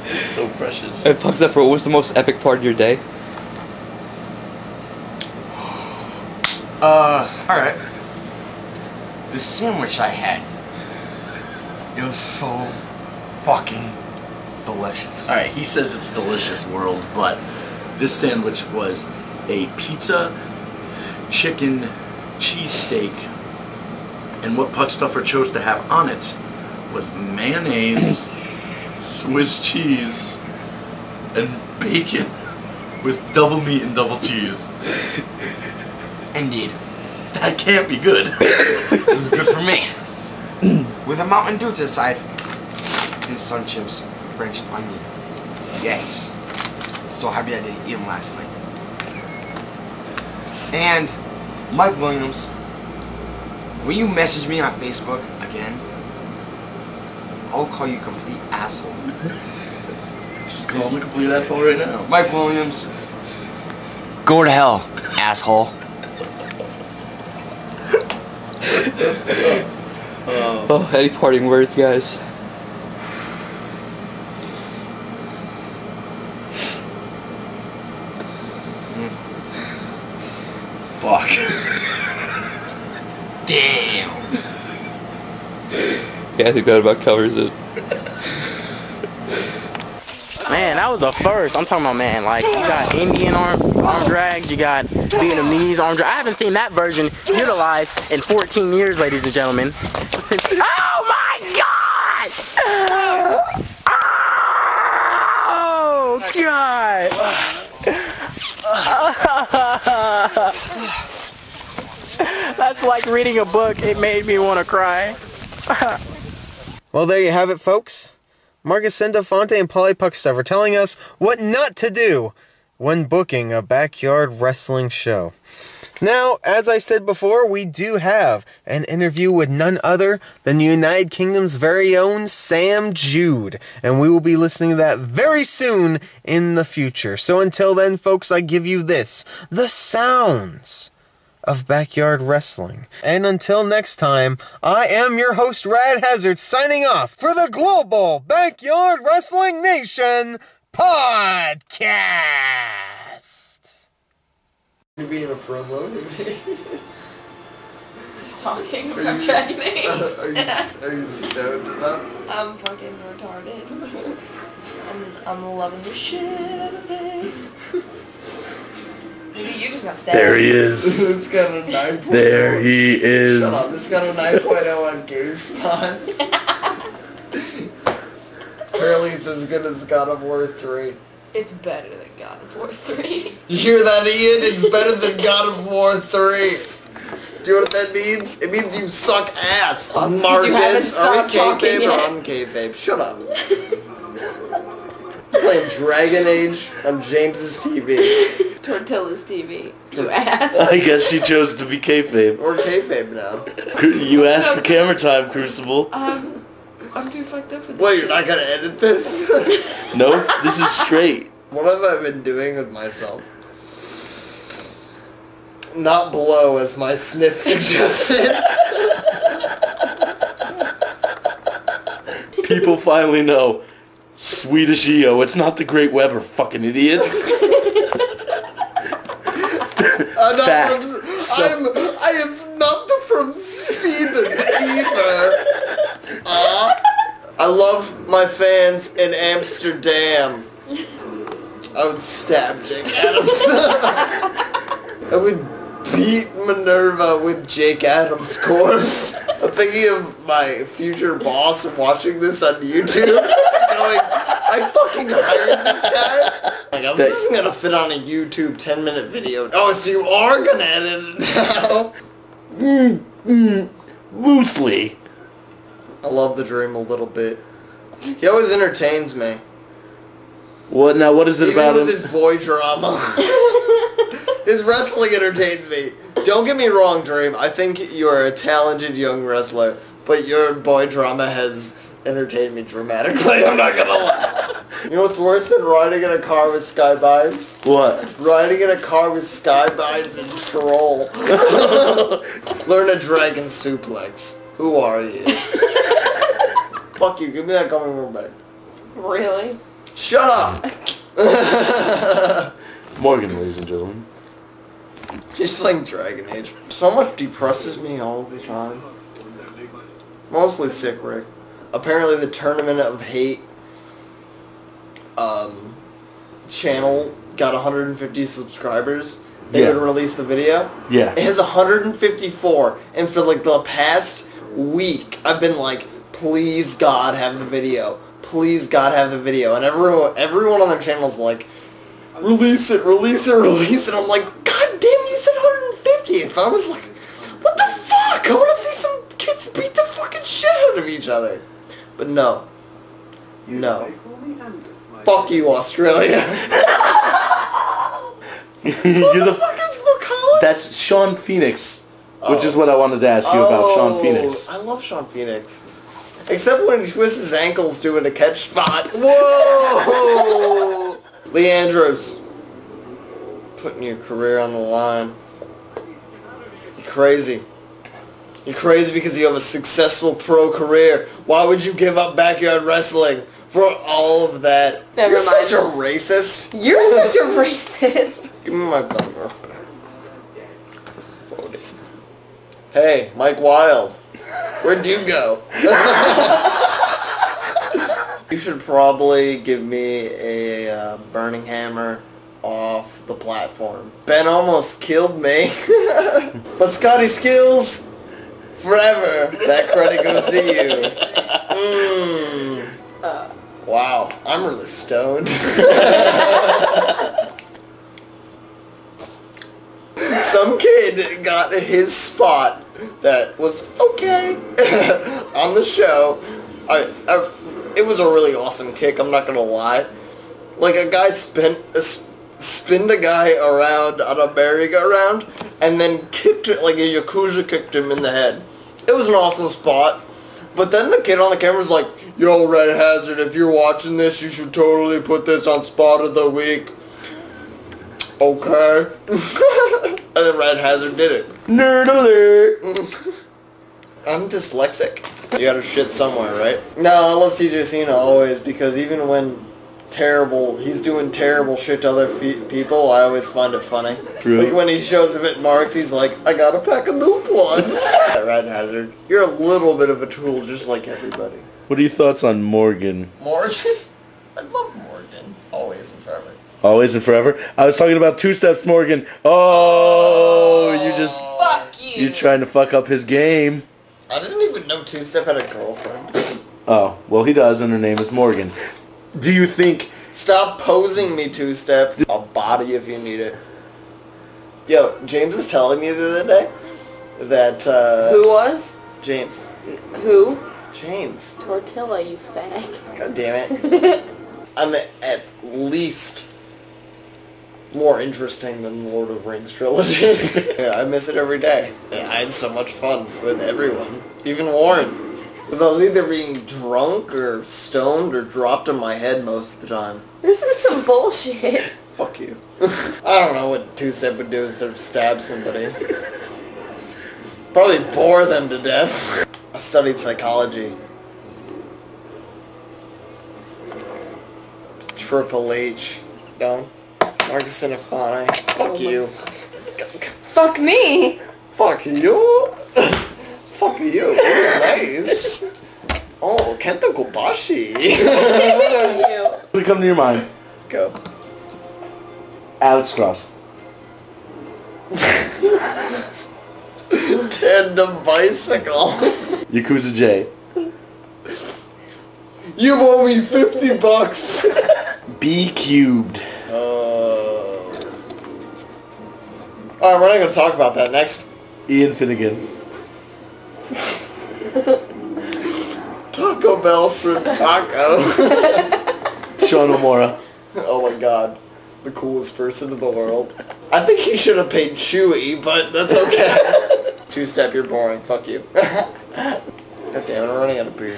It's so precious. Hey, Puckstuffer, what was the most epic part of your day? Alright. The sandwich I had, it was so fucking delicious. Alright, he says it's delicious, world, but this sandwich was a pizza, chicken, cheesesteak, and what Puckstuffer chose to have on it was mayonnaise, Swiss cheese, and bacon with double meat and double cheese. Indeed. That can't be good. It was good for me. With a Mountain Dew to the side. And sun chips, French onion. Yes. So happy I didn't eat them last night. And Mike Williams, when you message me on Facebook again, I will call you a complete asshole. Just call him a complete asshole right now. Mike Williams, go to hell, asshole. Oh, any parting words, guys? Fuck. Damn. Yeah, I think that about covers it. Man, that was a first. I'm talking about, man, like, you got Indian arm drags, you got Vietnamese arm drags. I haven't seen that version utilized in 14 years, ladies and gentlemen. Oh my God! Oh God! That's like reading a book. It made me want to cry. Well, there you have it, folks. Marcus Centofante and Paulie Puckstuffer telling us what not to do when booking a backyard wrestling show. Now, as I said before, we do have an interview with none other than the United Kingdom's very own Sam Jude, and we will be listening to that very soon in the future. So until then, folks, I give you this, the sounds of backyard wrestling. And until next time, I am your host, Rad Hazard, signing off for the Global Backyard Wrestling Nation Podcast. You're being a promo. Just talking about Dragon Age. Are you stoned enough? I'm fucking retarded. I'm loving the shit out of this. Maybe you just got stabbed. There he is. It's got a 9.0. There he is. Shut up. This got a 9.0 on GameSpot. Apparently it's as good as God of War 3. It's better than God of War 3. You hear that, Ian? It's better than God of War 3. Do you know what that means? It means you suck ass. You haven't Marcus, are we stopped talking kayfabe or yet. unkayfabe? Shut up. I'm playing Dragon Age on James's TV. Tortilla's TV. You ass. I guess she chose to be kayfabe. Or kayfabe now. You asked for camera time, Crucible. I'm too fucked up for this. Wait, you're not gonna edit this? Nope, this is straight. What have I been doing with myself? Not blow as my sniff suggested. People finally know. Swedish EO, it's not the Great Weber, fucking idiots. I am not from Sweden either. I love my fans in Amsterdam. I would stab Jake Adams. I would beat Minerva with Jake Adams' corpse. I'm thinking of my future boss watching this on YouTube, going, I fucking hired this guy. Like, this isn't gonna fit on a YouTube 10-minute video. Oh, so you are gonna edit it now? Loosely. I love the dream a little bit. He always entertains me. What now? What is it about Even him? with his boy drama. His wrestling entertains me. Don't get me wrong, Dream. I think you're a talented young wrestler, but your boy drama has entertained me dramatically. I'm not gonna lie. You know what's worse than riding in a car with skybinds? What? Riding in a car with skybinds and troll. Learn a dragon suplex. Who are you? Fuck you. Give me that gummy worm back. Really? Shut up! Morgan, ladies and gentlemen. Just like Dragon Age. So much depresses me all the time. Mostly Sick Rick. Apparently the Tournament of Hate channel got 150 subscribers. They would release the video. Yeah. It has 154. And for like the past week, I've been like, please God, have the video. please God have the video. And everyone on their channel's like, release it, release it, release it. I'm like, God damn, you said 150th. I was like, what the fuck? I want to see some kids beat the fucking shit out of each other. But no. No. Fuck you, Australia. Who the fuck is McCullough? That's Sean Phoenix, which is what I wanted to ask you about Sean Phoenix. I love Sean Phoenix. Except when he twists his ankles doing a catch spot. Whoa! Leandros. Putting your career on the line. You're crazy. You're crazy because you have a successful pro career. Why would you give up backyard wrestling for all of that? You're such a racist. You're such a racist. Give me my bumper. Hey, Mike Wild. Where'd you go? You should probably give me a burning hammer off the platform. Ben almost killed me. But Scotty Skills, forever, that credit goes to you. Wow, I'm really stoned. Some kid got his spot that was okay on the show. It was a really awesome kick, I'm not gonna lie. Like, a guy spinned a guy around on a merry-go-round and then kicked it like a Yakuza kicked him in the head. It was an awesome spot. But then the kid on the camera's like, yo, Rad Hazard, if you're watching this, you should totally put this on Spot of the Week. Okay. And then Rad Hazard did it. Nerd alert! I'm dyslexic. You gotta shit somewhere, right? No, I love TJ Cena always, because even when he's doing terrible shit to other people, I always find it funny. True. Like when he shows up at Mark's, he's like, I got a pack of loop ones. Rad Hazard, you're a little bit of a tool just like everybody. What are your thoughts on Morgan? Morgan? I love Morgan. Always and forever. Always and forever? I was talking about Two Steps Morgan. Oh, you just... Fuck you. You're trying to fuck up his game. I didn't even know Two Step had a girlfriend. Oh, well he does, and her name is Morgan. Do you think... Stop posing me, Two Step. I'll body if you need it. Yo, James was telling me the other day that, Who was? James. Who? James. Tortilla, you fag. God damn it. I'm at least more interesting than the Lord of the Rings trilogy. Yeah, I miss it every day. I had so much fun with everyone. Even Warren. Because I was either being drunk or stoned or dropped on my head most of the time. This is some bullshit. Fuck you. I don't know what Two Step would do instead of stab somebody. Probably bore them to death. I studied psychology. Triple H. No. Marcus Centofante. Fuck you. Fuck me. Fuck you. Fuck you. Nice. Oh, Kento Kobashi. What does it come to your mind? Go. Alex Cross. Tandem bicycle. Yakuza J. You owe me $50. B cubed. Alright, we're not going to talk about that. Next. Ian Finnegan. Taco Bell for taco. Sean O'Mara. Oh my god. The coolest person in the world. I think he should have paid Chewy, but that's okay. Two Step, you're boring. Fuck you. God damn it, I'm running out of beer.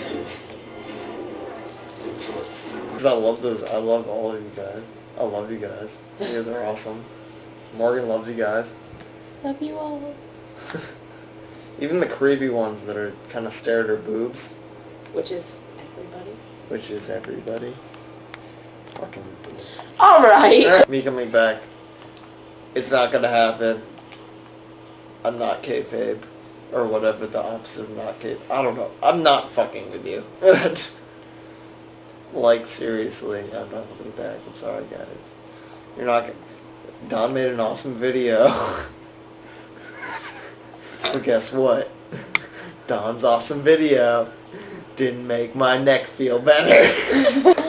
Because I love those. I love all of you guys. I love you guys. You guys are awesome. Morgan loves you guys. Love you all. Even the creepy ones that are kind of stare at her boobs. Which is everybody. Which is everybody. Fucking boobs. Alright. Me coming back. It's not gonna happen. I'm not kayfabe. Or whatever the opposite of not kayfabe. I don't know. I'm not fucking with you. Like, seriously. I'm not coming back. I'm sorry, guys. You're not gonna... Don made an awesome video. But guess what? Don's awesome video didn't make my neck feel better.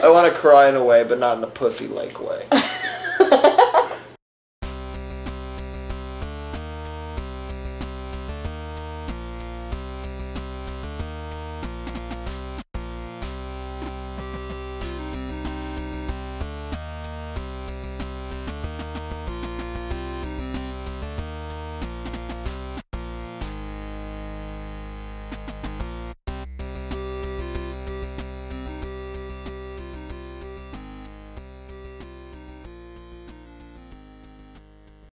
I want to cry in a way, but not in the pussy lake way.